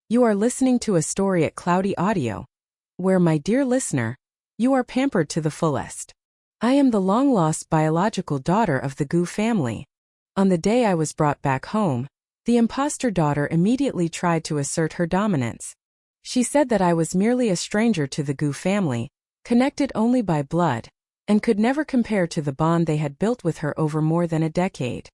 You are listening to a story at Cloudy Audio, where, my dear listener, you are pampered to the fullest. I am the long-lost biological daughter of the Gu family. On the day I was brought back home, the imposter daughter immediately tried to assert her dominance. She said that I was merely a stranger to the Gu family, connected only by blood, and could never compare to the bond they had built with her over more than a decade.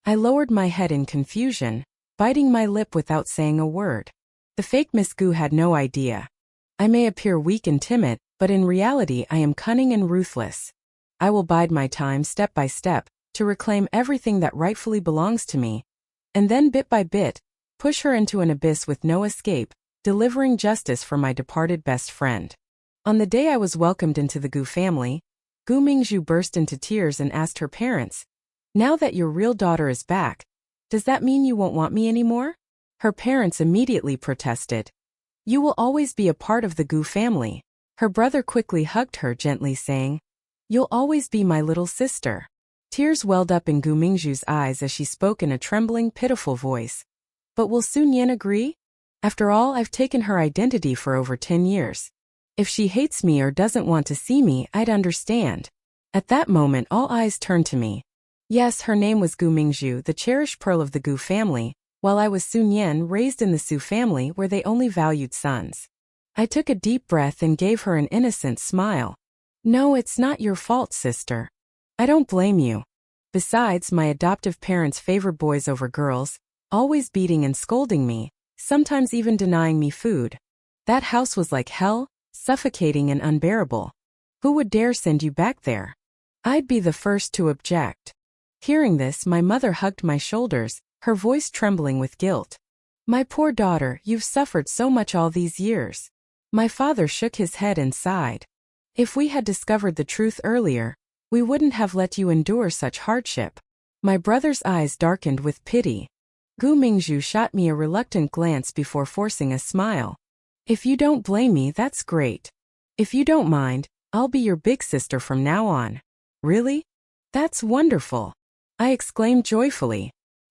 I lowered my head in confusion, biting my lip without saying a word. The fake Miss Gu had no idea. I may appear weak and timid, but in reality I am cunning and ruthless. I will bide my time step by step, to reclaim everything that rightfully belongs to me, and then bit by bit, push her into an abyss with no escape, delivering justice for my departed best friend. On the day I was welcomed into the Gu family, Gu Mingzhu burst into tears and asked her parents, "Now that your real daughter is back, does that mean you won't want me anymore?" Her parents immediately protested. "You will always be a part of the Gu family." Her brother quickly hugged her gently saying, "You'll always be my little sister." Tears welled up in Gu Mingzhu's eyes as she spoke in a trembling, pitiful voice. "But will Sun Yan agree? After all, I've taken her identity for over 10 years. If she hates me or doesn't want to see me, I'd understand." At that moment all eyes turned to me. Yes, her name was Gu Mingzhu, the cherished pearl of the Gu family, while I was Sun Yan, raised in the Su family where they only valued sons. I took a deep breath and gave her an innocent smile. "No, it's not your fault, sister. I don't blame you. Besides, my adoptive parents favored boys over girls, always beating and scolding me, sometimes even denying me food. That house was like hell, suffocating and unbearable. Who would dare send you back there? I'd be the first to object." Hearing this, my mother hugged my shoulders, her voice trembling with guilt. "My poor daughter, you've suffered so much all these years." My father shook his head and sighed. "If we had discovered the truth earlier, we wouldn't have let you endure such hardship." My brother's eyes darkened with pity. Gu Mingzhu shot me a reluctant glance before forcing a smile. "If you don't blame me, that's great. If you don't mind, I'll be your big sister from now on." "Really? That's wonderful!" I exclaimed joyfully.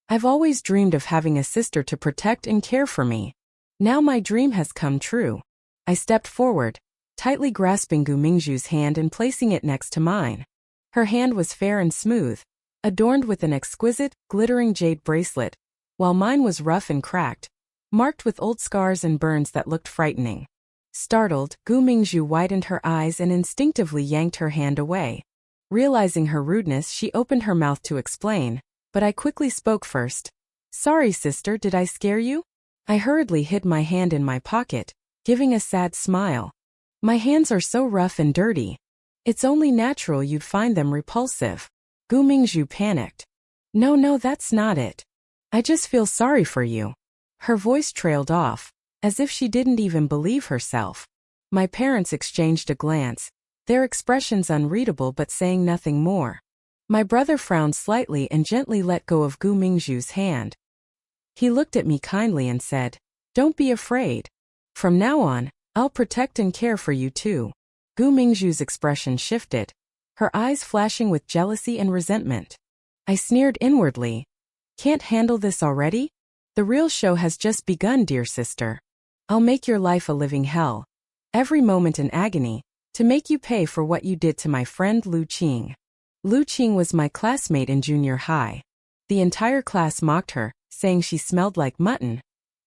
I've always dreamed of having a sister to protect and care for me. Now my dream has come true. I stepped forward, tightly grasping Gu Mingzhu's hand and placing it next to mine. Her hand was fair and smooth, adorned with an exquisite, glittering jade bracelet, while mine was rough and cracked, marked with old scars and burns that looked frightening. Startled, Gu Mingzhu widened her eyes and instinctively yanked her hand away. Realizing her rudeness, she opened her mouth to explain, but I quickly spoke first. "Sorry, sister, did I scare you?" I hurriedly hid my hand in my pocket, giving a sad smile. "My hands are so rough and dirty. It's only natural you'd find them repulsive." Gu Mingzhu panicked. No, that's not it. I just feel sorry for you." Her voice trailed off, as if she didn't even believe herself. My parents exchanged a glance, their expressions unreadable but saying nothing more. My brother frowned slightly and gently let go of Gu Mingzhu's hand. He looked at me kindly and said, "Don't be afraid. From now on, I'll protect and care for you too." Gu Mingzhu's expression shifted, her eyes flashing with jealousy and resentment. I sneered inwardly. "Can't handle this already? The real show has just begun, dear sister. I'll make your life a living hell. Every moment an agony, to make you pay for what you did to my friend Lu Qing." Lu Qing was my classmate in junior high. The entire class mocked her, saying she smelled like mutton,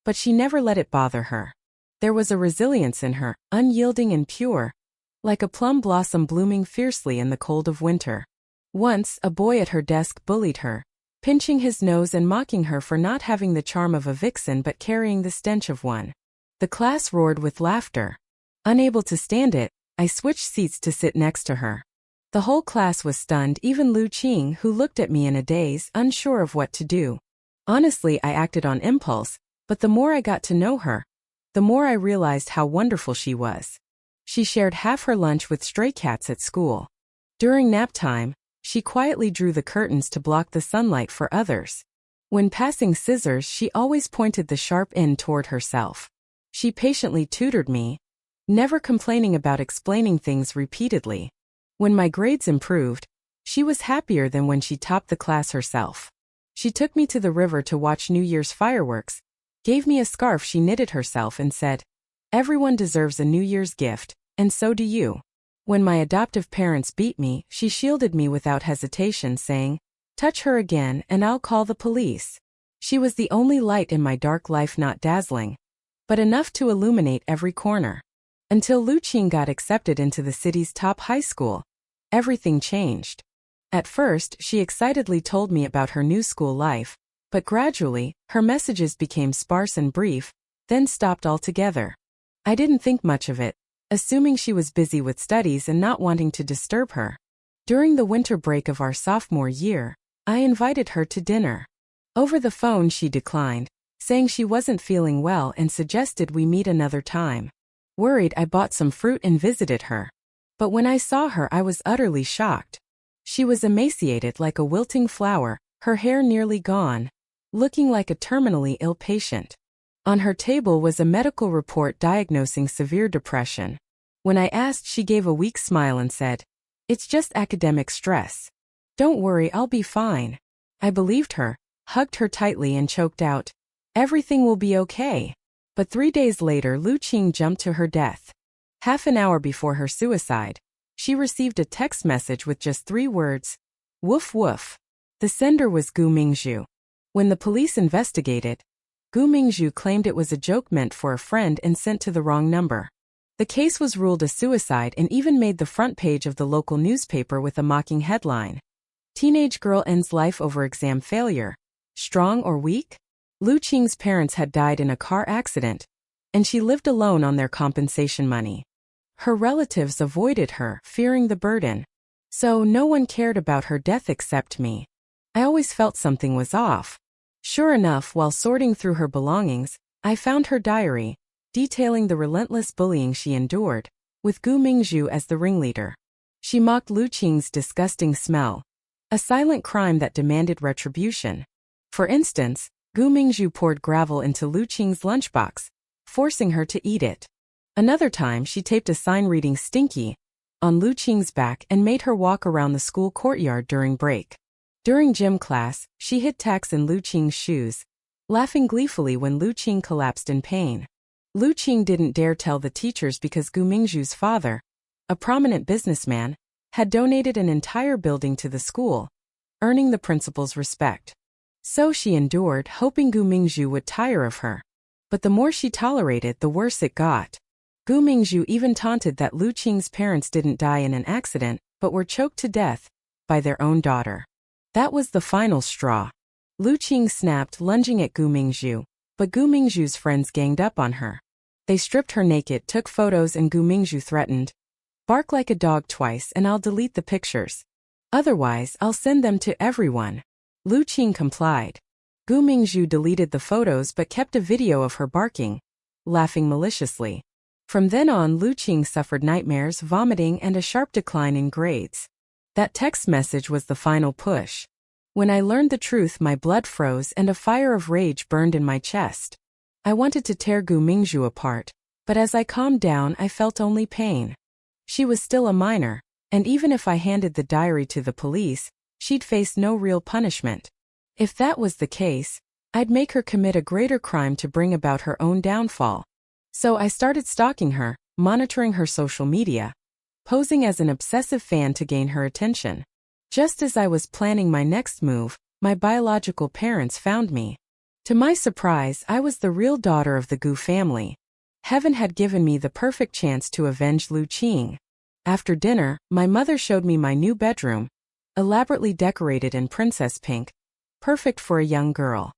but she never let it bother her. There was a resilience in her, unyielding and pure, like a plum blossom blooming fiercely in the cold of winter. Once, a boy at her desk bullied her, pinching his nose and mocking her for not having the charm of a vixen but carrying the stench of one. The class roared with laughter. Unable to stand it, I switched seats to sit next to her. The whole class was stunned, even Lu Qing, who looked at me in a daze, unsure of what to do. Honestly, I acted on impulse, but the more I got to know her, the more I realized how wonderful she was. She shared half her lunch with stray cats at school. During nap time, she quietly drew the curtains to block the sunlight for others. When passing scissors, she always pointed the sharp end toward herself. She patiently tutored me, never complaining about explaining things repeatedly. When my grades improved, she was happier than when she topped the class herself. She took me to the river to watch New Year's fireworks, gave me a scarf she knitted herself and said, "Everyone deserves a New Year's gift, and so do you." When my adoptive parents beat me, she shielded me without hesitation, saying, "Touch her again and I'll call the police." She was the only light in my dark life, not dazzling, but enough to illuminate every corner. Until Luqing got accepted into the city's top high school, everything changed. At first, she excitedly told me about her new school life, but gradually, her messages became sparse and brief, then stopped altogether. I didn't think much of it, assuming she was busy with studies and not wanting to disturb her. During the winter break of our sophomore year, I invited her to dinner. Over the phone she declined, saying she wasn't feeling well and suggested we meet another time. Worried, I bought some fruit and visited her. But when I saw her, I was utterly shocked. She was emaciated like a wilting flower, her hair nearly gone, looking like a terminally ill patient. On her table was a medical report diagnosing severe depression. When I asked, she gave a weak smile and said, "It's just academic stress. Don't worry, I'll be fine." I believed her, hugged her tightly and choked out, "Everything will be okay." But 3 days later, Luqing jumped to her death. Half an hour before her suicide, she received a text message with just 3 words, "Woof woof." The sender was Gu Mingzhu. When the police investigated, Gu Mingzhu claimed it was a joke meant for a friend and sent to the wrong number. The case was ruled a suicide and even made the front page of the local newspaper with a mocking headline, "Teenage girl ends life over exam failure. Strong or weak?" Luqing's parents had died in a car accident, and she lived alone on their compensation money. Her relatives avoided her, fearing the burden. So no one cared about her death except me. I always felt something was off. Sure enough, while sorting through her belongings, I found her diary, detailing the relentless bullying she endured, with Gu Mingzhu as the ringleader. She mocked Luqing's disgusting smell, a silent crime that demanded retribution. For instance, Gu Mingzhu poured gravel into Luqing's lunchbox, forcing her to eat it. Another time, she taped a sign reading "Stinky" on Luqing's back and made her walk around the school courtyard during break. During gym class, she hid tacks in Luqing's shoes, laughing gleefully when Luqing collapsed in pain. Luqing didn't dare tell the teachers because Gu Mingzhu's father, a prominent businessman, had donated an entire building to the school, earning the principal's respect. So she endured, hoping Gu Mingzhu would tire of her. But the more she tolerated, the worse it got. Gu Mingzhu even taunted that Luqing's parents didn't die in an accident, but were choked to death by their own daughter. That was the final straw. Luqing snapped, lunging at Gu Mingzhu, but Gu Mingzhu's friends ganged up on her. They stripped her naked, took photos, and Gu Mingzhu threatened, "Bark like a dog twice and I'll delete the pictures. Otherwise, I'll send them to everyone." Luqing complied. Gu Mingzhu deleted the photos but kept a video of her barking, laughing maliciously. From then on, Luqing suffered nightmares, vomiting, and a sharp decline in grades. That text message was the final push. When I learned the truth, my blood froze and a fire of rage burned in my chest. I wanted to tear Gu Mingzhu apart, but as I calmed down, I felt only pain. She was still a minor, and even if I handed the diary to the police, she'd face no real punishment. If that was the case, I'd make her commit a greater crime to bring about her own downfall. So I started stalking her, monitoring her social media, posing as an obsessive fan to gain her attention. Just as I was planning my next move, my biological parents found me. To my surprise, I was the real daughter of the Gu family. Heaven had given me the perfect chance to avenge Luqing. After dinner, my mother showed me my new bedroom, elaborately decorated in princess pink, perfect for a young girl.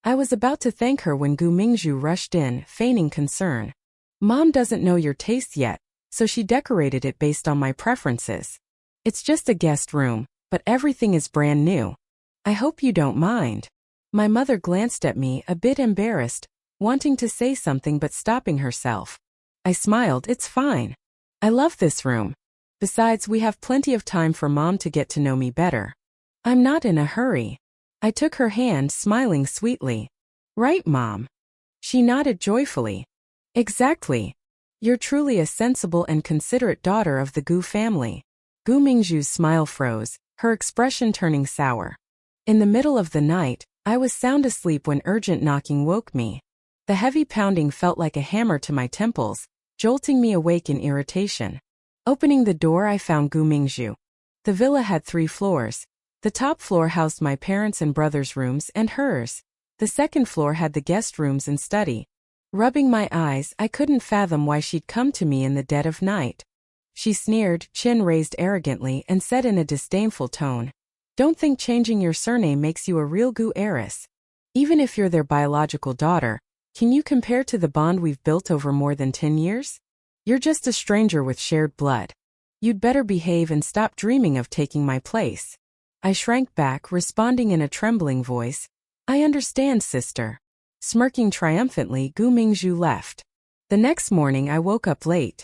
I was about to thank her when Gu Mingzhu rushed in, feigning concern. "Mom doesn't know your tastes yet, so she decorated it based on my preferences. It's just a guest room, but everything is brand new. I hope you don't mind." My mother glanced at me, a bit embarrassed, wanting to say something but stopping herself. I smiled. "It's fine. I love this room. Besides, we have plenty of time for Mom to get to know me better. I'm not in a hurry." I took her hand, smiling sweetly. "Right, Mom?" She nodded joyfully. "Exactly. You're truly a sensible and considerate daughter of the Gu family." Gu Mingzhu's smile froze, her expression turning sour. In the middle of the night, I was sound asleep when urgent knocking woke me. The heavy pounding felt like a hammer to my temples, jolting me awake in irritation. Opening the door, I found Gu Mingzhu. The villa had 3 floors. The top floor housed my parents' and brother's rooms and hers. The second floor had the guest rooms and study. Rubbing my eyes, I couldn't fathom why she'd come to me in the dead of night. She sneered, chin raised arrogantly, and said in a disdainful tone, "Don't think changing your surname makes you a real Gu heiress. Even if you're their biological daughter, can you compare to the bond we've built over more than 10 years? You're just a stranger with shared blood. You'd better behave and stop dreaming of taking my place." I shrank back, responding in a trembling voice, "I understand, sister." Smirking triumphantly, Gu Mingzhu left. The next morning I woke up late.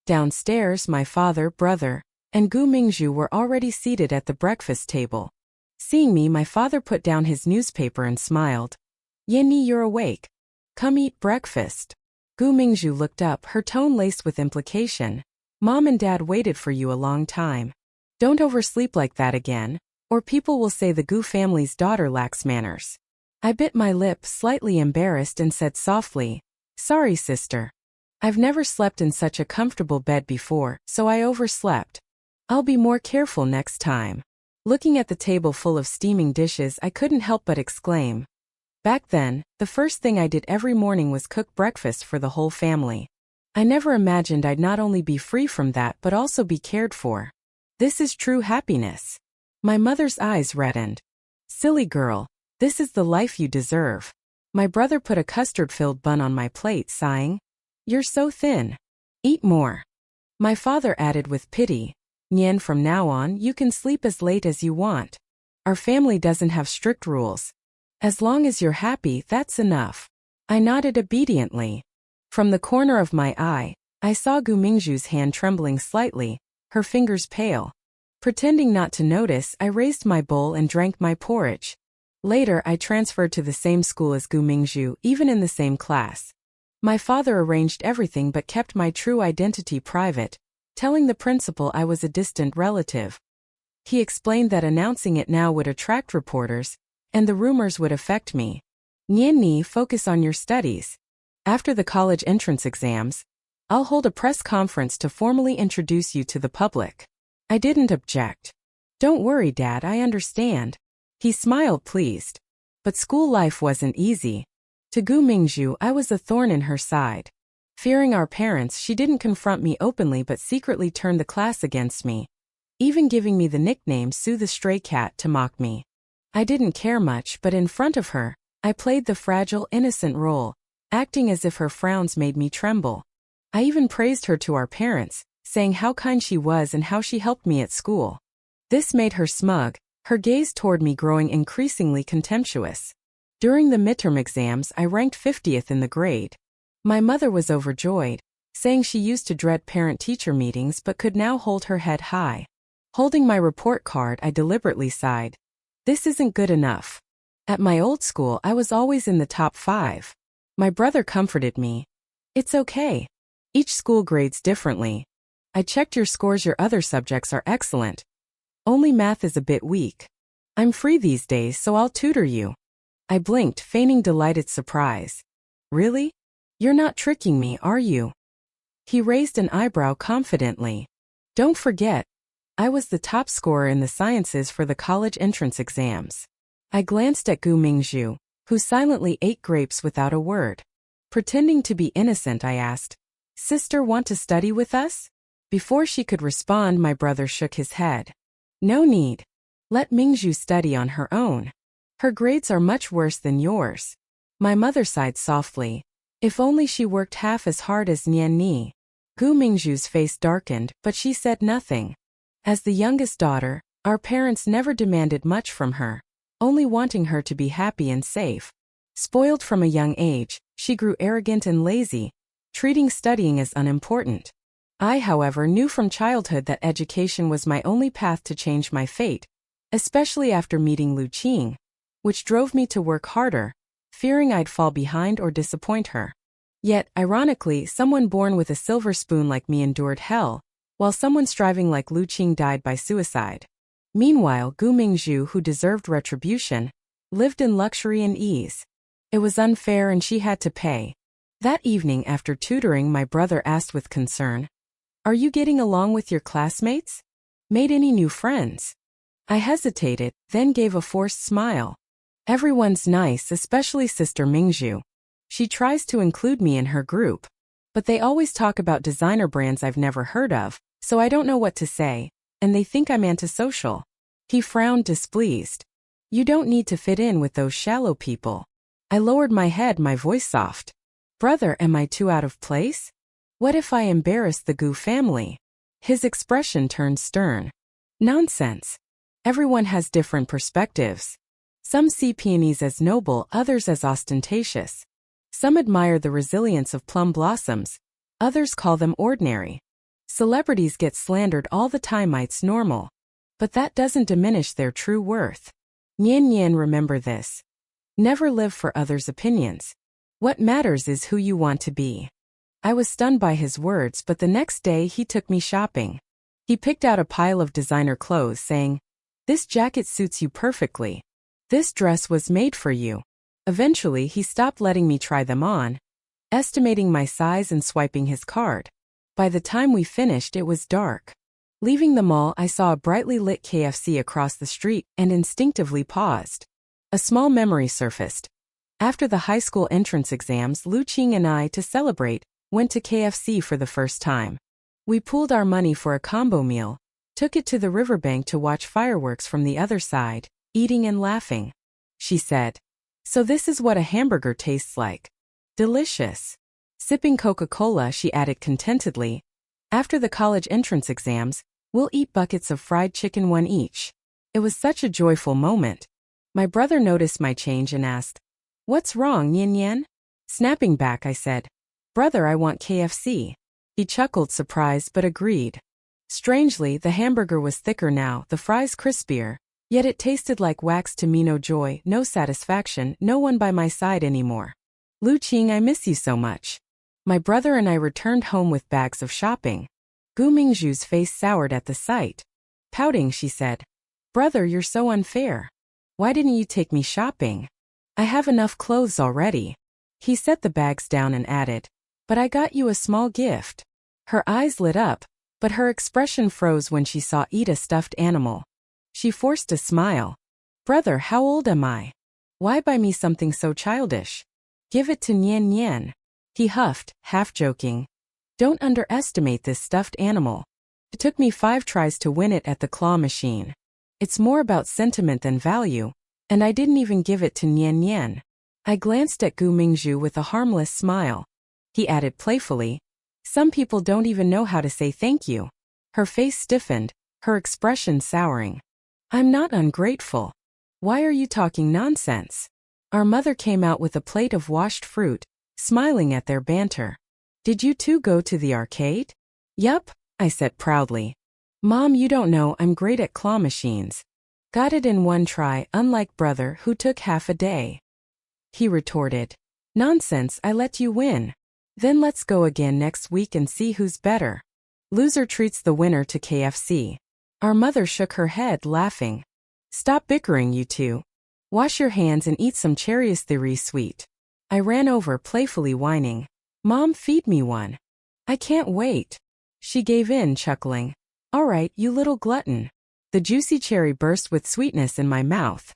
Downstairs, my father, brother, and Gu Mingzhu were already seated at the breakfast table. Seeing me, my father put down his newspaper and smiled. "Yanni, you're awake. Come eat breakfast." Gu Mingzhu looked up, her tone laced with implication. "Mom and Dad waited for you a long time. Don't oversleep like that again, or people will say the Gu family's daughter lacks manners." I bit my lip, slightly embarrassed, and said softly, "Sorry, sister. I've never slept in such a comfortable bed before, so I overslept. I'll be more careful next time." Looking at the table full of steaming dishes, I couldn't help but exclaim. Back then, the first thing I did every morning was cook breakfast for the whole family. I never imagined I'd not only be free from that but also be cared for. This is true happiness. My mother's eyes reddened. "Silly girl, this is the life you deserve." My brother put a custard-filled bun on my plate, sighing, "You're so thin. Eat more." My father added with pity, "Nian, from now on, you can sleep as late as you want. Our family doesn't have strict rules. As long as you're happy, that's enough." I nodded obediently. From the corner of my eye, I saw Gu Mingzhu's hand trembling slightly, her fingers pale. Pretending not to notice, I raised my bowl and drank my porridge. Later, I transferred to the same school as Gu Mingzhu, even in the same class. My father arranged everything but kept my true identity private, telling the principal I was a distant relative. He explained that announcing it now would attract reporters, and the rumors would affect me. "Nian, focus on your studies. After the college entrance exams, I'll hold a press conference to formally introduce you to the public." I didn't object. "Don't worry, Dad, I understand." He smiled, pleased. But school life wasn't easy. To Gu Mingzhu, I was a thorn in her side. Fearing our parents, she didn't confront me openly but secretly turned the class against me, even giving me the nickname Sue the Stray Cat to mock me. I didn't care much, but in front of her, I played the fragile, innocent role, acting as if her frowns made me tremble. I even praised her to our parents, saying how kind she was and how she helped me at school. This made her smug, her gaze toward me growing increasingly contemptuous. During the midterm exams, I ranked 50th in the grade. My mother was overjoyed, saying she used to dread parent-teacher meetings but could now hold her head high. Holding my report card, I deliberately sighed. This isn't good enough. At my old school, I was always in the top 5. My brother comforted me. "It's okay. Each school grades differently. I checked your scores, your other subjects are excellent. Only math is a bit weak. I'm free these days, so I'll tutor you." I blinked, feigning delighted surprise. "Really? You're not tricking me, are you?" He raised an eyebrow confidently. "Don't forget, I was the top scorer in the sciences for the college entrance exams." I glanced at Gu Mingzhu, who silently ate grapes without a word. Pretending to be innocent, I asked, "Sister, want to study with us?" Before she could respond, my brother shook his head. "No need. Let Mingzhu study on her own. Her grades are much worse than yours." My mother sighed softly. If only she worked half as hard as Nian Ni. Gu Mingzhu's face darkened, but she said nothing. As the youngest daughter, our parents never demanded much from her, only wanting her to be happy and safe. Spoiled from a young age, she grew arrogant and lazy, treating studying as unimportant. I, however, knew from childhood that education was my only path to change my fate, especially after meeting Lu Qing, which drove me to work harder, fearing I'd fall behind or disappoint her. Yet, ironically, someone born with a silver spoon like me endured hell, while someone striving like Lu Qing died by suicide. Meanwhile, Gu Mingzhu, who deserved retribution, lived in luxury and ease. It was unfair and she had to pay. That evening after tutoring, my brother asked with concern, "Are you getting along with your classmates? Made any new friends?" I hesitated, then gave a forced smile. "Everyone's nice, especially Sister Mingzhu. She tries to include me in her group. But they always talk about designer brands I've never heard of, so I don't know what to say, and they think I'm antisocial." He frowned, displeased. "You don't need to fit in with those shallow people." I lowered my head, my voice soft. "Brother, am I too out of place? What if I embarrass the Gu family?" His expression turned stern. "Nonsense. Everyone has different perspectives. Some see peonies as noble, others as ostentatious. Some admire the resilience of plum blossoms, others call them ordinary. Celebrities get slandered all the time, it's normal. But that doesn't diminish their true worth. Nian Nian, remember this. Never live for others' opinions. What matters is who you want to be." I was stunned by his words, but the next day he took me shopping. He picked out a pile of designer clothes, saying, "This jacket suits you perfectly. This dress was made for you." Eventually, he stopped letting me try them on, estimating my size and swiping his card. By the time we finished, it was dark. Leaving the mall, I saw a brightly lit KFC across the street and instinctively paused. A small memory surfaced. After the high school entrance exams, Lu Qing and I, to celebrate, went to KFC for the first time. We pooled our money for a combo meal, took it to the riverbank to watch fireworks from the other side, eating and laughing. She said, "So this is what a hamburger tastes like. Delicious." Sipping Coca-Cola, she added contentedly, "After the college entrance exams, we'll eat buckets of fried chicken, one each." It was such a joyful moment. My brother noticed my change and asked, "What's wrong, Nian Nian?" Snapping back, I said, "Brother, I want KFC." He chuckled, surprised, but agreed. Strangely, the hamburger was thicker now, the fries crispier, yet it tasted like wax to me. No joy, no satisfaction, no one by my side anymore. "Lu Qing, I miss you so much." My brother and I returned home with bags of shopping. Gu Mingzhu's face soured at the sight. Pouting, she said, "Brother, you're so unfair. Why didn't you take me shopping? I have enough clothes already." He set the bags down and added, "But I got you a small gift." Her eyes lit up, but her expression froze when she saw Eat a stuffed animal. She forced a smile. "Brother, how old am I? Why buy me something so childish? Give it to Nian Nian." He huffed, half joking. "Don't underestimate this stuffed animal. It took me 5 tries to win it at the claw machine. It's more about sentiment than value, and I didn't even give it to Nian Nian." I glanced at Gu Mingzhu with a harmless smile. He added playfully, "Some people don't even know how to say thank you." Her face stiffened, her expression souring. "I'm not ungrateful. Why are you talking nonsense?" Our mother came out with a plate of washed fruit, smiling at their banter. "Did you two go to the arcade?" "Yup," I said proudly. "Mom, you don't know I'm great at claw machines. Got it in 1 try, unlike brother who took half a day." He retorted, "Nonsense, I let you win. Then let's go again next week and see who's better. Loser treats the winner to KFC." Our mother shook her head, laughing. "Stop bickering, you two. Wash your hands and eat some cherry sweet." I ran over, playfully whining, "Mom, feed me one. I can't wait." She gave in, chuckling. "All right, you little glutton." The juicy cherry burst with sweetness in my mouth.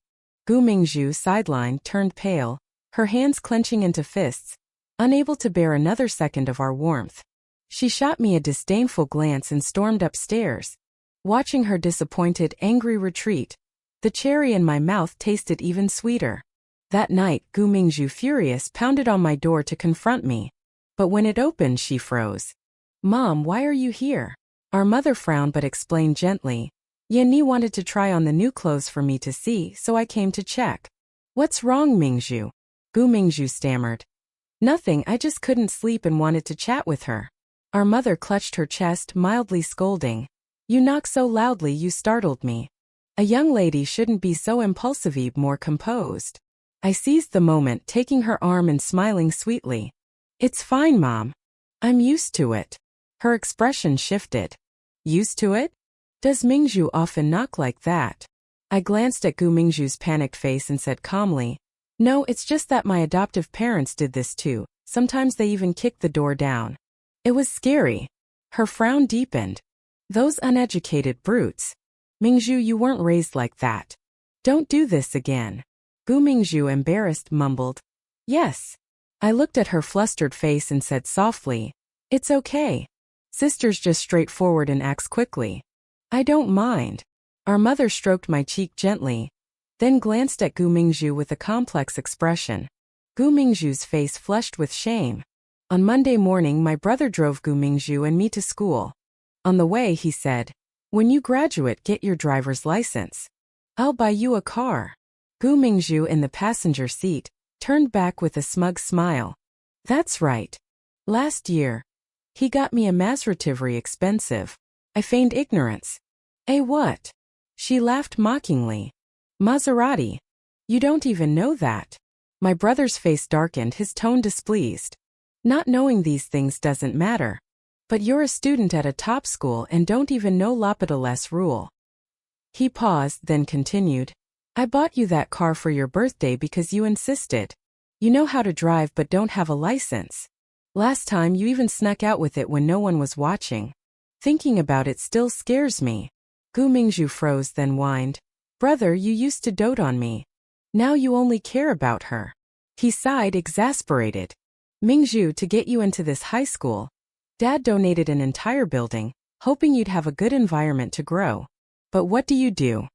Gu Mingzhu, sidelined, turned pale, her hands clenching into fists, unable to bear another second of our warmth. She shot me a disdainful glance and stormed upstairs. Watching her disappointed, angry retreat, the cherry in my mouth tasted even sweeter. That night, Gu Mingzhu, furious, pounded on my door to confront me. But when it opened, she froze. "Mom, why are you here?" Our mother frowned but explained gently. "Yan Ni wanted to try on the new clothes for me to see, so I came to check." "What's wrong, Mingzhu?" Gu Mingzhu stammered. "Nothing, I just couldn't sleep and wanted to chat with her." Our mother clutched her chest, mildly scolding. "You knock so loudly you startled me. A young lady shouldn't be so impulsive, be more composed." I seized the moment, taking her arm and smiling sweetly. "It's fine, Mom. I'm used to it." Her expression shifted. "Used to it? Does Mingzhu often knock like that?" I glanced at Gu Mingzhu's panicked face and said calmly, No, it's just that my adoptive parents did this too. Sometimes they even kicked the door down. It was scary. Her frown deepened. Those uneducated brutes. Mingzhu, you weren't raised like that. Don't do this again. Gu Mingzhu, embarrassed, mumbled. Yes. I looked at her flustered face and said softly, it's okay. Sister's just straightforward and acts quickly. I don't mind. Our mother stroked my cheek gently, then glanced at Gu Mingzhu with a complex expression. Gu Mingzhu's face flushed with shame. On Monday morning, my brother drove Gu Mingzhu and me to school. On the way, he said, when you graduate, get your driver's license. I'll buy you a car. Gu Mingzhu, in the passenger seat, turned back with a smug smile. That's right. Last year, he got me a Maserati, expensive. I feigned ignorance. Eh, what? She laughed mockingly. Maserati. You don't even know that. My brother's face darkened, his tone displeased. Not knowing these things doesn't matter. But you're a student at a top school and don't even know Lapidoless rule. He paused, then continued. I bought you that car for your birthday because you insisted. You know how to drive but don't have a license. Last time you even snuck out with it when no one was watching. Thinking about it still scares me. Gu Mingzhu froze, then whined. Brother, you used to dote on me. Now you only care about her. He sighed, exasperated. Mingzhu, to get you into this high school, Dad donated an entire building, hoping you'd have a good environment to grow. But what do?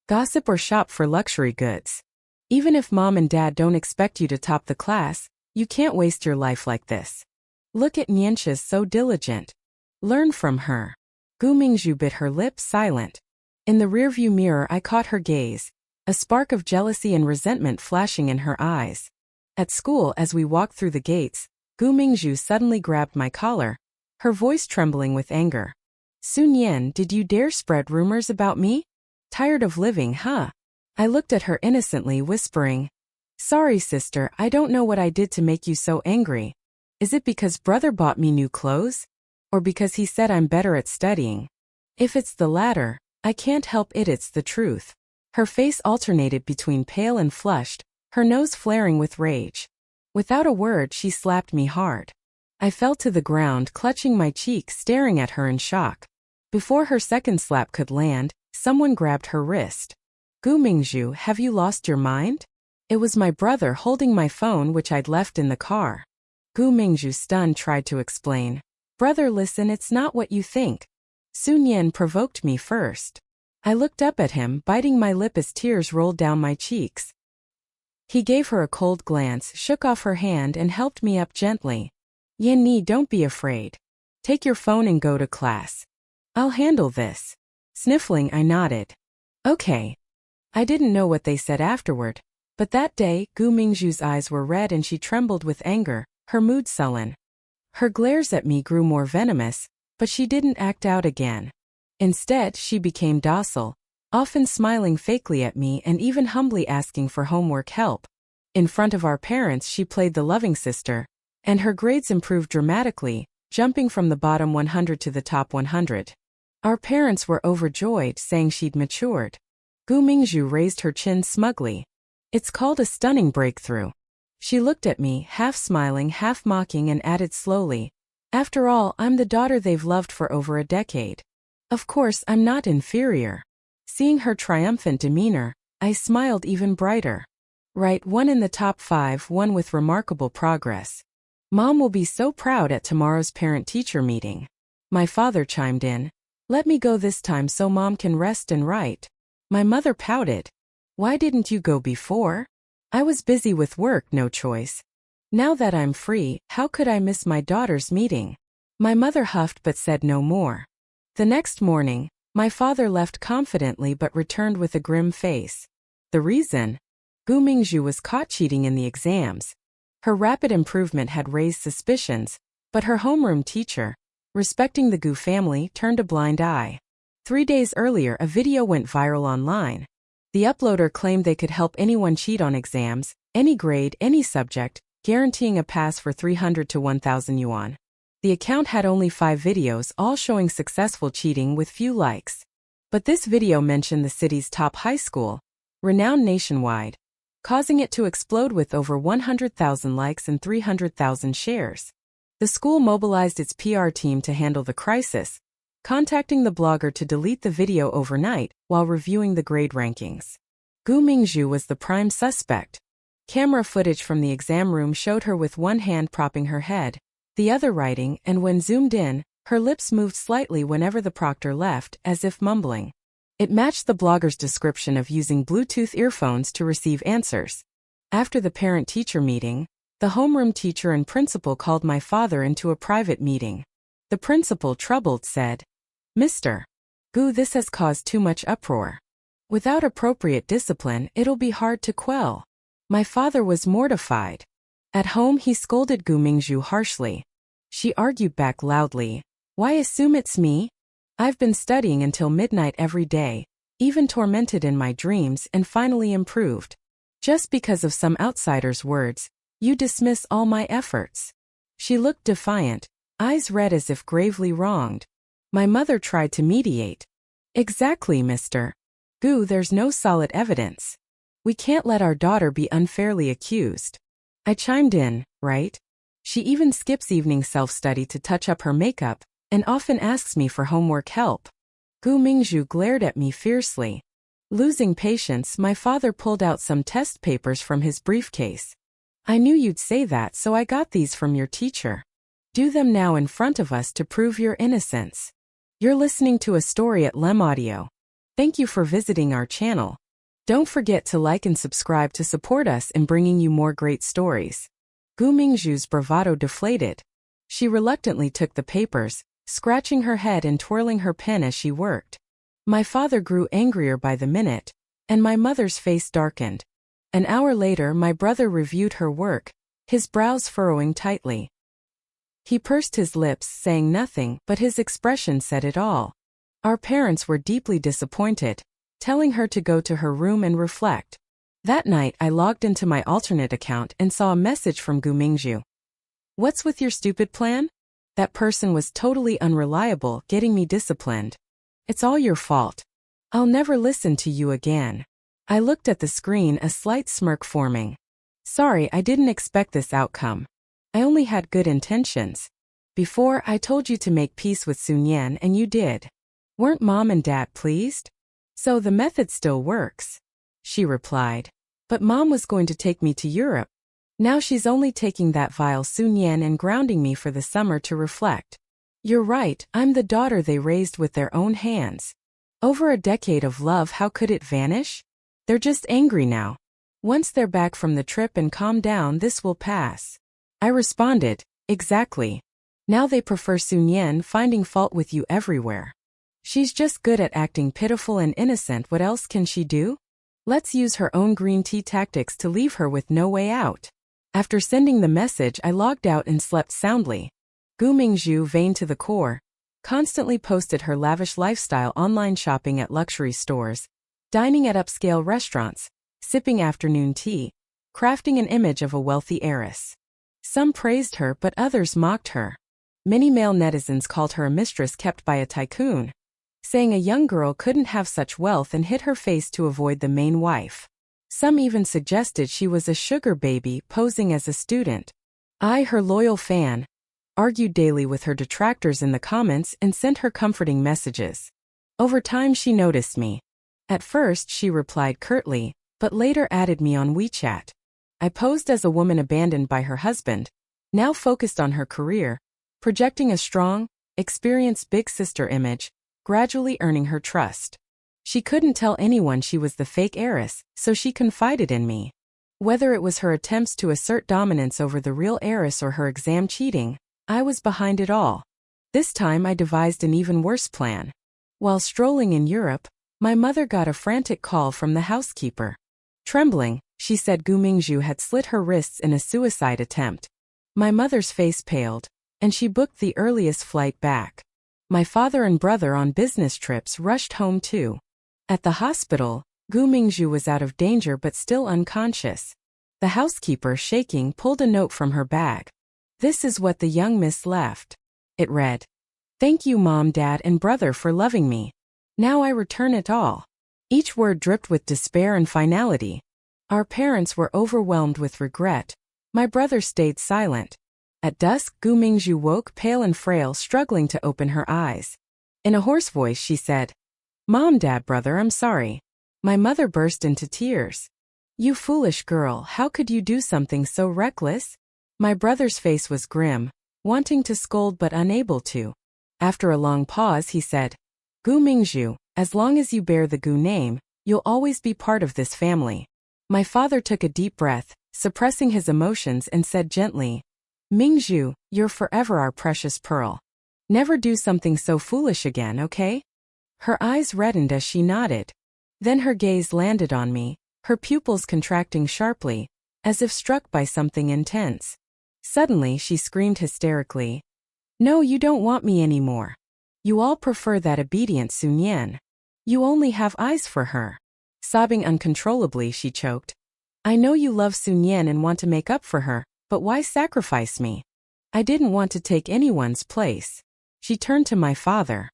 Gossip or shop for luxury goods. Even if Mom and Dad don't expect you to top the class, you can't waste your life like this. Look at Nianxia, so diligent. Learn from her. Gu Mingzhu bit her lip, silent. In the rearview mirror, I caught her gaze, a spark of jealousy and resentment flashing in her eyes. At school, as we walked through the gates, Gu Mingzhu suddenly grabbed my collar, her voice trembling with anger. Sun Yan, did you dare spread rumors about me? Tired of living, huh? I looked at her innocently, whispering, sorry sister, I don't know what I did to make you so angry. Is it because brother bought me new clothes? Or because he said I'm better at studying? If it's the latter, I can't help it, it's the truth. Her face alternated between pale and flushed, her nose flaring with rage. Without a word, she slapped me hard. I fell to the ground, clutching my cheek, staring at her in shock. Before her second slap could land, someone grabbed her wrist. Gu Mingzhu, have you lost your mind? It was my brother holding my phone, which I'd left in the car. Gu Mingzhu, stunned, tried to explain. Brother, listen, it's not what you think. Sun Yan provoked me first. I looked up at him, biting my lip as tears rolled down my cheeks. He gave her a cold glance, shook off her hand and helped me up gently. Yan Ni, don't be afraid. Take your phone and go to class. I'll handle this. Sniffling, I nodded. Okay. I didn't know what they said afterward, but that day, Gu Mingzhu's eyes were red and she trembled with anger, her mood sullen. Her glares at me grew more venomous, but she didn't act out again. Instead, she became docile, often smiling fakely at me and even humbly asking for homework help. In front of our parents, she played the loving sister, and her grades improved dramatically, jumping from the bottom 100 to the top 100. Our parents were overjoyed, saying she'd matured. Gu Mingzhu raised her chin smugly. It's called a stunning breakthrough. She looked at me, half smiling, half mocking, and added slowly, after all, I'm the daughter they've loved for over a decade. Of course, I'm not inferior. Seeing her triumphant demeanor, I smiled even brighter. Right, one in the top 5, one with remarkable progress. Mom will be so proud at tomorrow's parent-teacher meeting. My father chimed in. Let me go this time so Mom can rest and write. My mother pouted. Why didn't you go before? I was busy with work, no choice. Now that I'm free, how could I miss my daughter's meeting? My mother huffed but said no more. The next morning, my father left confidently but returned with a grim face. The reason? Gu Mingzhu was caught cheating in the exams. Her rapid improvement had raised suspicions, but her homeroom teacher, respecting the Gu family, turned a blind eye. 3 days earlier, a video went viral online. The uploader claimed they could help anyone cheat on exams, any grade, any subject, guaranteeing a pass for 300 to 1,000 yuan. The account had only 5 videos, all showing successful cheating with few likes. But this video mentioned the city's top high school, renowned nationwide. causing it to explode with over 100,000 likes and 300,000 shares. The school mobilized its PR team to handle the crisis, contacting the blogger to delete the video overnight while reviewing the grade rankings. Gu Mingzhu was the prime suspect. Camera footage from the exam room showed her with one hand propping her head, the other writing, and when zoomed in, her lips moved slightly whenever the proctor left, as if mumbling. It matched the blogger's description of using Bluetooth earphones to receive answers. After the parent-teacher meeting, the homeroom teacher and principal called my father into a private meeting. The principal, troubled, said, "Mr. Gu, this has caused too much uproar. Without appropriate discipline, it'll be hard to quell." My father was mortified. At home, he scolded Gu Mingzhu harshly. She argued back loudly, "Why assume it's me? I've been studying until midnight every day, even tormented in my dreams, and finally improved. Just because of some outsider's words, you dismiss all my efforts." She looked defiant, eyes red as if gravely wronged. My mother tried to mediate. "Exactly, Mr. Gu, there's no solid evidence. We can't let our daughter be unfairly accused." I chimed in, "Right? She even skips evening self-study to touch up her makeup, and often asks me for homework help." Gu Mingzhu glared at me fiercely. Losing patience, my father pulled out some test papers from his briefcase. "I knew you'd say that, so I got these from your teacher. Do them now in front of us to prove your innocence." You're listening to a story at Lem Audio. Thank you for visiting our channel. Don't forget to like and subscribe to support us in bringing you more great stories. Gu Mingzhu's bravado deflated. She reluctantly took the papers, scratching her head and twirling her pen as she worked. My father grew angrier by the minute, and my mother's face darkened. An hour later, my brother reviewed her work, his brows furrowing tightly. He pursed his lips, saying nothing, but his expression said it all. Our parents were deeply disappointed, telling her to go to her room and reflect. That night, I logged into my alternate account and saw a message from Gu Mingzhu. "What's with your stupid plan? That person was totally unreliable, getting me disciplined. It's all your fault. I'll never listen to you again." I looked at the screen, a slight smirk forming. "Sorry, I didn't expect this outcome. I only had good intentions. Before, I told you to make peace with Sun Yan and you did. Weren't Mom and Dad pleased? So the method still works." She replied. "But Mom was going to take me to Europe. Now she's only taking that vile Sun Yan and grounding me for the summer to reflect. You're right, I'm the daughter they raised with their own hands. Over a decade of love, how could it vanish? They're just angry now. Once they're back from the trip and calm down, this will pass." I responded, "Exactly. Now they prefer Sun Yan, finding fault with you everywhere. She's just good at acting pitiful and innocent. What else can she do? Let's use her own green tea tactics to leave her with no way out." After sending the message, I logged out and slept soundly. Gu Mingzhu, vain to the core, constantly posted her lavish lifestyle, online shopping at luxury stores, dining at upscale restaurants, sipping afternoon tea, crafting an image of a wealthy heiress. Some praised her, but others mocked her. Many male netizens called her a mistress kept by a tycoon, saying a young girl couldn't have such wealth and hid her face to avoid the main wife. Some even suggested she was a sugar baby posing as a student. I, her loyal fan, argued daily with her detractors in the comments and sent her comforting messages. Over time, she noticed me. At first, she replied curtly, but later added me on WeChat. I posed as a woman abandoned by her husband, now focused on her career, projecting a strong, experienced big sister image, gradually earning her trust. She couldn't tell anyone she was the fake heiress, so she confided in me. Whether it was her attempts to assert dominance over the real heiress or her exam cheating, I was behind it all. This time I devised an even worse plan. While strolling in Europe, my mother got a frantic call from the housekeeper. Trembling, she said Gu Mingzhu had slit her wrists in a suicide attempt. My mother's face paled, and she booked the earliest flight back. My father and brother on business trips rushed home too. At the hospital, Gu Mingzhu was out of danger but still unconscious. The housekeeper, shaking, pulled a note from her bag. "This is what the young miss left." It read, "Thank you, Mom, Dad, and brother for loving me. Now I return it all." Each word dripped with despair and finality. Our parents were overwhelmed with regret. My brother stayed silent. At dusk, Gu Mingzhu woke pale and frail, struggling to open her eyes. In a hoarse voice she said, "Mom, Dad, brother, I'm sorry." My mother burst into tears. "You foolish girl, how could you do something so reckless?" My brother's face was grim, wanting to scold but unable to. After a long pause he said, "Gu Mingzhu, as long as you bear the Gu name, you'll always be part of this family." My father took a deep breath, suppressing his emotions, and said gently, "Mingzhu, you're forever our precious pearl. Never do something so foolish again, okay?" Her eyes reddened as she nodded. Then her gaze landed on me, her pupils contracting sharply, as if struck by something intense. Suddenly she screamed hysterically, "No, you don't want me anymore. You all prefer that obedient Sun Yan. You only have eyes for her." Sobbing uncontrollably, she choked. "I know you love Sun Yan and want to make up for her, but why sacrifice me? I didn't want to take anyone's place." She turned to my father.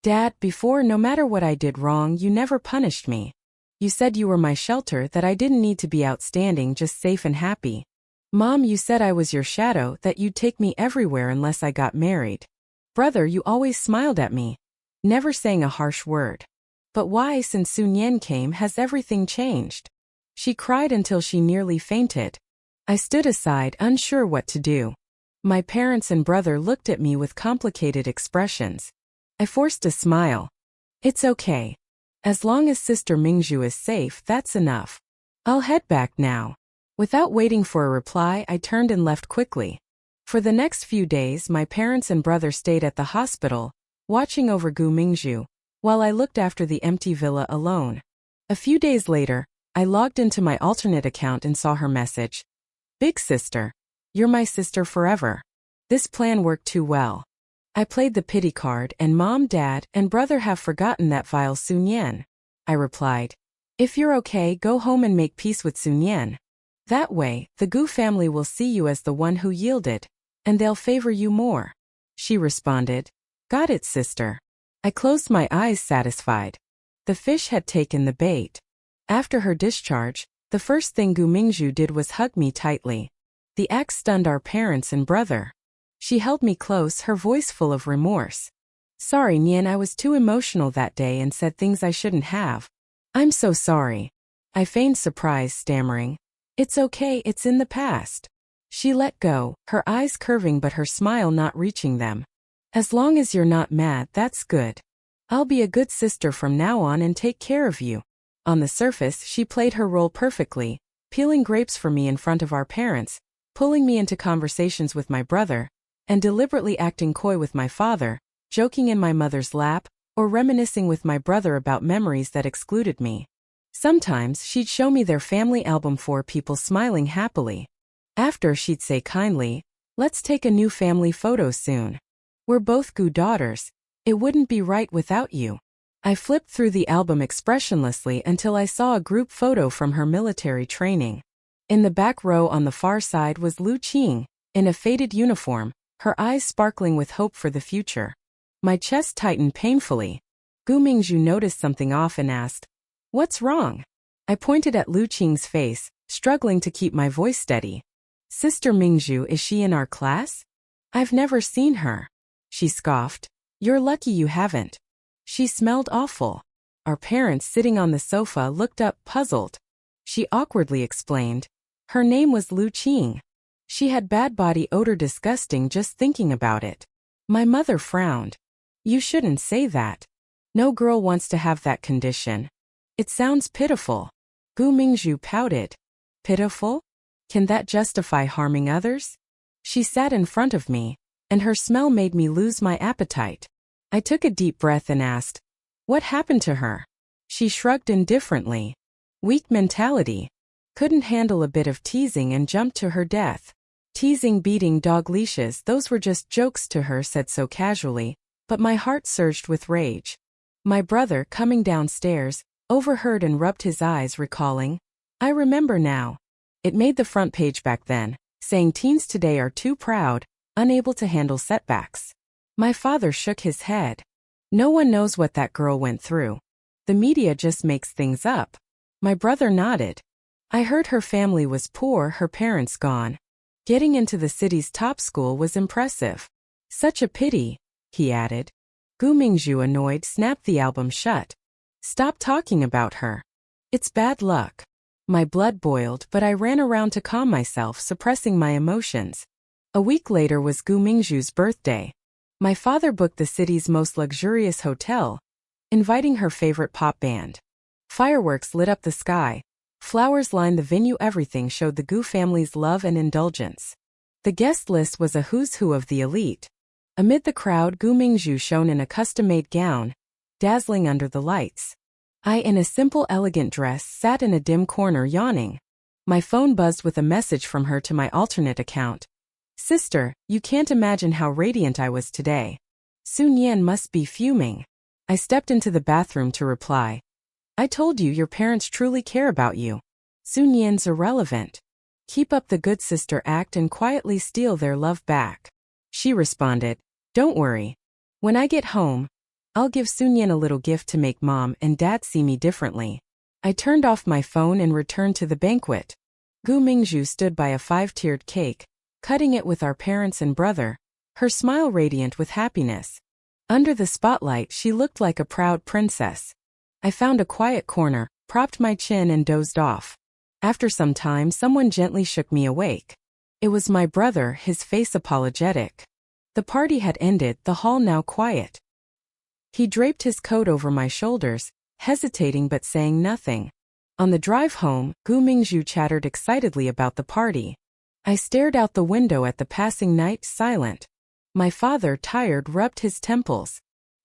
"Dad, before, no matter what I did wrong, you never punished me. You said you were my shelter, that I didn't need to be outstanding, just safe and happy. Mom, you said I was your shadow, that you'd take me everywhere unless I got married. Brother, you always smiled at me, never saying a harsh word. But why, since Sun Yan came, has everything changed?" She cried until she nearly fainted. I stood aside, unsure what to do. My parents and brother looked at me with complicated expressions. I forced a smile. "It's okay. As long as Sister Mingzhu is safe, that's enough. I'll head back now." Without waiting for a reply, I turned and left quickly. For the next few days, my parents and brother stayed at the hospital, watching over Gu Mingzhu, while I looked after the empty villa alone. A few days later, I logged into my alternate account and saw her message. "Big sister, you're my sister forever." This plan worked too well. I played the pity card, and Mom, Dad, and brother have forgotten that vile Sun Yan. I replied, "If you're okay, go home and make peace with Sun Yan. That way, the Gu family will see you as the one who yielded, and they'll favor you more." She responded, "Got it, sister." I closed my eyes, satisfied. The fish had taken the bait. After her discharge, the first thing Gu Mingzhu did was hug me tightly. The act stunned our parents and brother. She held me close, her voice full of remorse. "Sorry, Nian, I was too emotional that day and said things I shouldn't have. I'm so sorry." I feigned surprise, stammering, "It's okay, it's in the past." She let go, her eyes curving but her smile not reaching them. "As long as you're not mad, that's good. I'll be a good sister from now on and take care of you." On the surface, she played her role perfectly, peeling grapes for me in front of our parents, pulling me into conversations with my brother, and deliberately acting coy with my father, joking in my mother's lap, or reminiscing with my brother about memories that excluded me. Sometimes she'd show me their family album, 4 people smiling happily. After, she'd say kindly, "Let's take a new family photo soon. We're both Gu daughters. It wouldn't be right without you." I flipped through the album expressionlessly until I saw a group photo from her military training. In the back row on the far side was Lu Qing, in a faded uniform, her eyes sparkling with hope for the future. My chest tightened painfully. Gu Mingzhu noticed something off and asked, "What's wrong?" I pointed at Lu Qing's face, struggling to keep my voice steady. "Sister Mingzhu, is she in our class? I've never seen her." She scoffed. "You're lucky you haven't. She smelled awful." Our parents, sitting on the sofa, looked up, puzzled. She awkwardly explained. Her name was Lu Qing. She had bad body odor, disgusting just thinking about it. My mother frowned. "You shouldn't say that. No girl wants to have that condition. It sounds pitiful." Gu Mingzhu pouted. "Pitiful? Can that justify harming others?" She sat in front of me, and her smell made me lose my appetite. I took a deep breath and asked, "What happened to her?" She shrugged indifferently. "Weak mentality. Couldn't handle a bit of teasing and jumped to her death." Teasing, beating, dog leashes, those were just jokes to her, said so casually, but my heart surged with rage. My brother, coming downstairs, overheard and rubbed his eyes, recalling, "I remember now. It made the front page back then, saying teens today are too proud, unable to handle setbacks." My father shook his head. "No one knows what that girl went through. The media just makes things up." My brother nodded. I heard her family was poor, her parents gone. Getting into the city's top school was impressive. Such a pity, he added. Gu Mingzhu, annoyed, snapped the album shut. Stop talking about her. It's bad luck. My blood boiled, but I ran around to calm myself, suppressing my emotions. A week later was Gu Mingzhu's birthday. My father booked the city's most luxurious hotel, inviting her favorite pop band. Fireworks lit up the sky. Flowers lined the venue. Everything showed the Gu family's love and indulgence. The guest list was a who's who of the elite. Amid the crowd, Gu Mingzhu shone in a custom-made gown, dazzling under the lights. I, in a simple, elegant dress, sat in a dim corner yawning. My phone buzzed with a message from her to my alternate account. Sister, you can't imagine how radiant I was today. Sun Yan must be fuming. I stepped into the bathroom to reply. I told you your parents truly care about you. Sun Yan's irrelevant. Keep up the good sister act and quietly steal their love back. She responded, don't worry. When I get home, I'll give Sun Yan a little gift to make mom and dad see me differently. I turned off my phone and returned to the banquet. Gu Mingzhu stood by a 5-tiered cake, cutting it with our parents and brother, her smile radiant with happiness. Under the spotlight, she looked like a proud princess. I found a quiet corner, propped my chin and dozed off. After some time, someone gently shook me awake. It was my brother, his face apologetic. The party had ended, the hall now quiet. He draped his coat over my shoulders, hesitating but saying nothing. On the drive home, Gu Mingzhu chattered excitedly about the party. I stared out the window at the passing night, silent. My father, tired, rubbed his temples.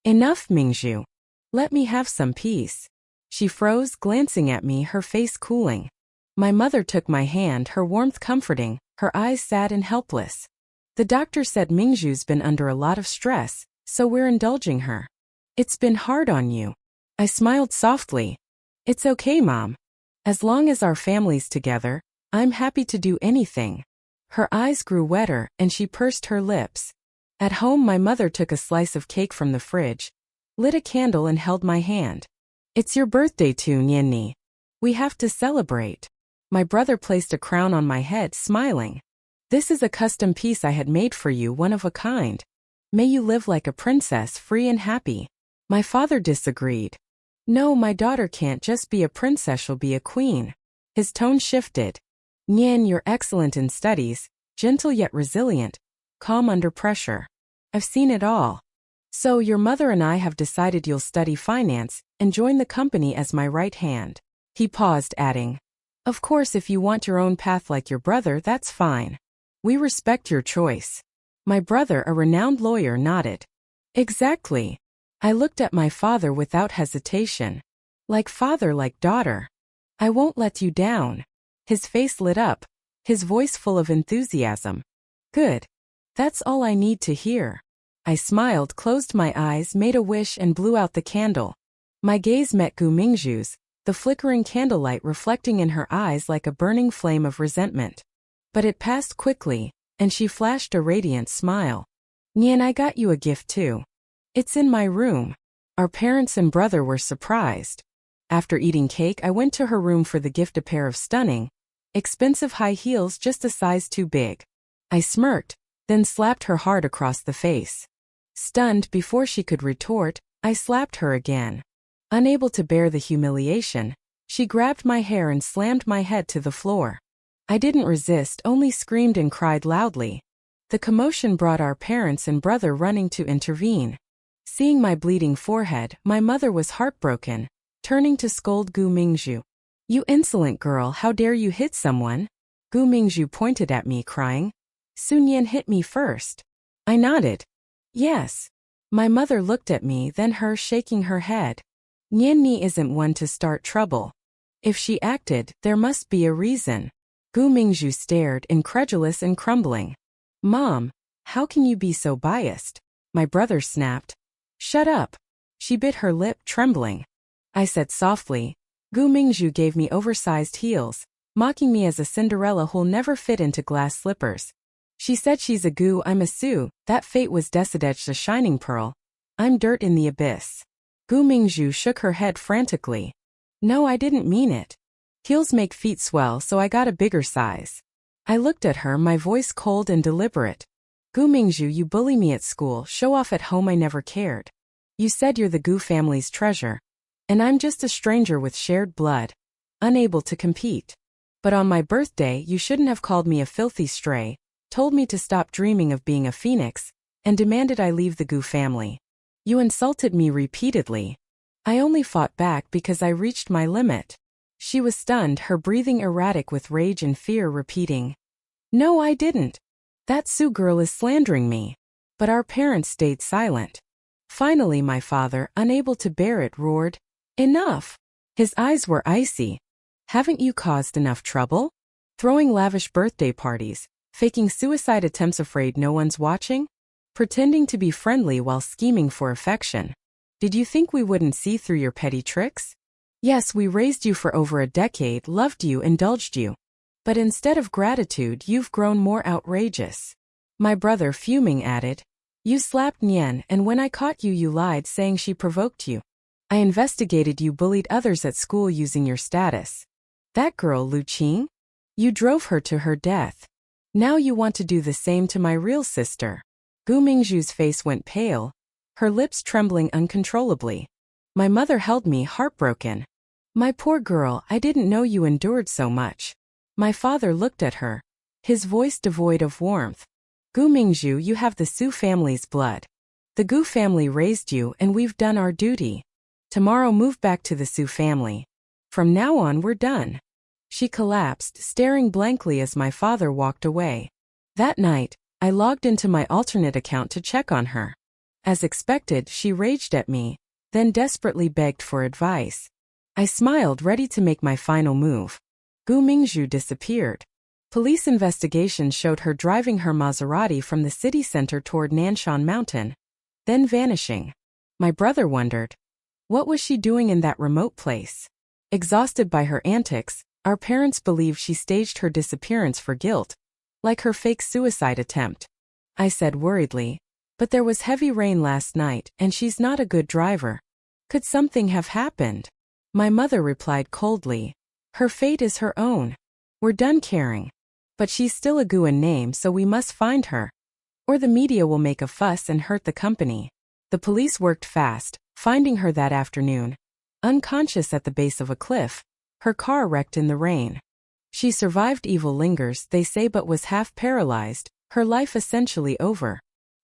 Enough, Mingzhu. Let me have some peace. She froze, glancing at me, her face cooling. My mother took my hand, her warmth comforting, her eyes sad and helpless. The doctor said Mingzhu's been under a lot of stress, so we're indulging her. It's been hard on you. I smiled softly. It's okay, Mom. As long as our family's together, I'm happy to do anything. Her eyes grew wetter, and she pursed her lips. At home, my mother took a slice of cake from the fridge, lit a candle and held my hand. It's your birthday too, Nianni. We have to celebrate. My brother placed a crown on my head, smiling. This is a custom piece I had made for you, one of a kind. May you live like a princess, free and happy. My father disagreed. No, my daughter can't just be a princess, she'll be a queen. His tone shifted. Nian, you're excellent in studies, gentle yet resilient, calm under pressure. I've seen it all. So your mother and I have decided you'll study finance and join the company as my right hand. He paused, adding, of course, if you want your own path like your brother, that's fine. We respect your choice. My brother, a renowned lawyer, nodded. Exactly. I looked at my father without hesitation. Like father, like daughter. I won't let you down. His face lit up, his voice full of enthusiasm. Good. That's all I need to hear. I smiled, closed my eyes, made a wish and blew out the candle. My gaze met Gu Mingzhu's, the flickering candlelight reflecting in her eyes like a burning flame of resentment. But it passed quickly, and she flashed a radiant smile. Nian, I got you a gift too. It's in my room. Our parents and brother were surprised. After eating cake, I went to her room for the gift, a pair of stunning, expensive high heels just a size too big. I smirked, then slapped her hard across the face. Stunned before she could retort, I slapped her again. Unable to bear the humiliation, she grabbed my hair and slammed my head to the floor. I didn't resist, only screamed and cried loudly. The commotion brought our parents and brother running to intervene. Seeing my bleeding forehead, my mother was heartbroken, turning to scold Gu Mingzhu. You insolent girl, how dare you hit someone? Gu Mingzhu pointed at me, crying. Sun Yan hit me first. I nodded. Yes. My mother looked at me, then her, shaking her head. Nianni isn't one to start trouble. If she acted, there must be a reason. Gu Mingzhu stared, incredulous and crumbling. Mom, how can you be so biased? My brother snapped. Shut up. She bit her lip, trembling. I said softly. Gu Mingzhu gave me oversized heels, mocking me as a Cinderella who'll never fit into glass slippers. She said she's a Gu, I'm a Su, that fate was decided a shining pearl. I'm dirt in the abyss. Gu Mingzhu shook her head frantically. No, I didn't mean it. Heels make feet swell, so I got a bigger size. I looked at her, my voice cold and deliberate. Gu Mingzhu, you bully me at school, show off at home, I never cared. You said you're the Gu family's treasure. And I'm just a stranger with shared blood, unable to compete. But on my birthday, you shouldn't have called me a filthy stray, told me to stop dreaming of being a phoenix, and demanded I leave the Gu family. You insulted me repeatedly. I only fought back because I reached my limit. She was stunned, her breathing erratic with rage and fear, repeating, No, I didn't. That Su girl is slandering me. But our parents stayed silent. Finally, my father, unable to bear it, roared, Enough! His eyes were icy. Haven't you caused enough trouble? Throwing lavish birthday parties, faking suicide attempts afraid no one's watching? Pretending to be friendly while scheming for affection. Did you think we wouldn't see through your petty tricks? Yes, we raised you for over a decade, loved you, indulged you. But instead of gratitude, you've grown more outrageous. My brother, fuming, added, You slapped Nian, and when I caught you, you lied, saying she provoked you. I investigated, you bullied others at school using your status. That girl, Lu Qing? You drove her to her death. Now you want to do the same to my real sister. Gu Mingzhu's face went pale, her lips trembling uncontrollably. My mother held me, heartbroken. My poor girl, I didn't know you endured so much. My father looked at her, his voice devoid of warmth. Gu Mingzhu, you have the Su family's blood. The Gu family raised you, and we've done our duty. Tomorrow move back to the Su family. From now on, we're done. She collapsed, staring blankly as my father walked away. That night, I logged into my alternate account to check on her. As expected, she raged at me, then desperately begged for advice. I smiled, ready to make my final move. Gu Mingzhu disappeared. Police investigation showed her driving her Maserati from the city center toward Nanshan Mountain, then vanishing. My brother wondered, what was she doing in that remote place? Exhausted by her antics, our parents believed she staged her disappearance for guilt, like her fake suicide attempt. I said worriedly, but there was heavy rain last night, and she's not a good driver. Could something have happened? My mother replied coldly, her fate is her own. We're done caring. But she's still a Gu in name, so we must find her. Or the media will make a fuss and hurt the company. The police worked fast, finding her that afternoon, unconscious at the base of a cliff, her car wrecked in the rain. She survived, evil lingers, they say, but was half paralyzed, her life essentially over.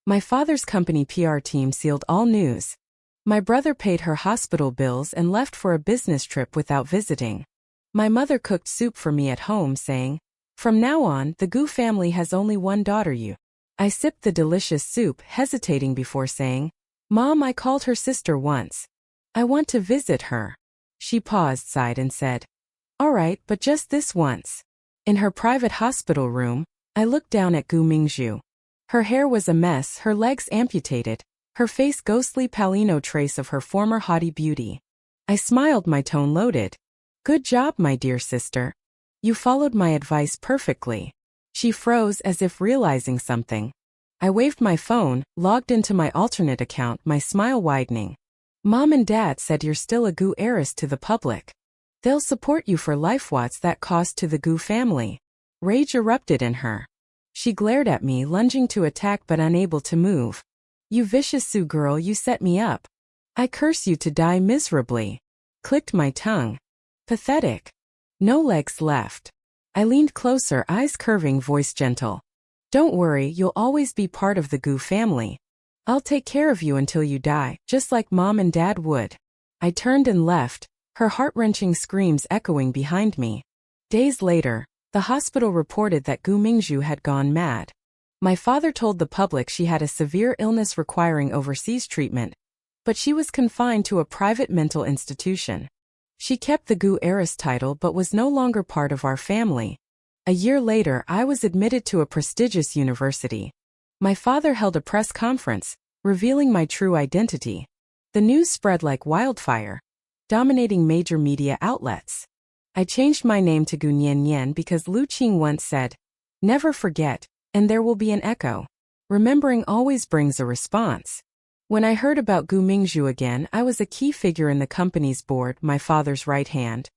My father's company PR team sealed all news. My brother paid her hospital bills and left for a business trip without visiting. My mother cooked soup for me at home, saying, From now on, the Gu family has only one daughter, you. I sipped the delicious soup, hesitating before saying, Mom, I called her sister once. I want to visit her. She paused, sighed, and said, All right, but just this once. In her private hospital room, I looked down at Gu Mingzhu. Her hair was a mess, her legs amputated, her face ghostly, palino trace of her former haughty beauty. I smiled, my tone loaded. Good job, my dear sister. You followed my advice perfectly. She froze as if realizing something. I waved my phone, logged into my alternate account, my smile widening. Mom and Dad said you're still a Gu heiress to the public. They'll support you for life. What's that cost to the Gu family? Rage erupted in her. She glared at me, lunging to attack but unable to move. You vicious Su girl, you set me up. I curse you to die miserably. Clicked my tongue. Pathetic. No legs left. I leaned closer, eyes curving, voice gentle. Don't worry, you'll always be part of the Gu family. I'll take care of you until you die, just like Mom and Dad would. I turned and left, her heart-wrenching screams echoing behind me. Days later, the hospital reported that Gu Mingzhu had gone mad. My father told the public she had a severe illness requiring overseas treatment, but she was confined to a private mental institution. She kept the Gu heiress title but was no longer part of our family. A year later, I was admitted to a prestigious university. My father held a press conference, revealing my true identity. The news spread like wildfire, dominating major media outlets. I changed my name to Gu Nian because Lu Qing once said, Never forget, and there will be an echo. Remembering always brings a response. When I heard about Gu Mingzhu again, I was a key figure in the company's board, my father's right hand.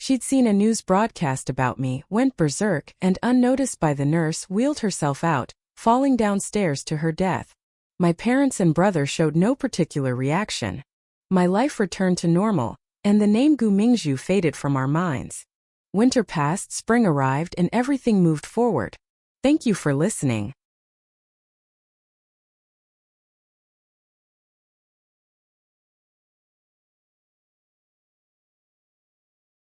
She'd seen a news broadcast about me, went berserk, and unnoticed by the nurse wheeled herself out, falling downstairs to her death. My parents and brother showed no particular reaction. My life returned to normal, and the name Gu Mingzhu faded from our minds. Winter passed, spring arrived, and everything moved forward. Thank you for listening.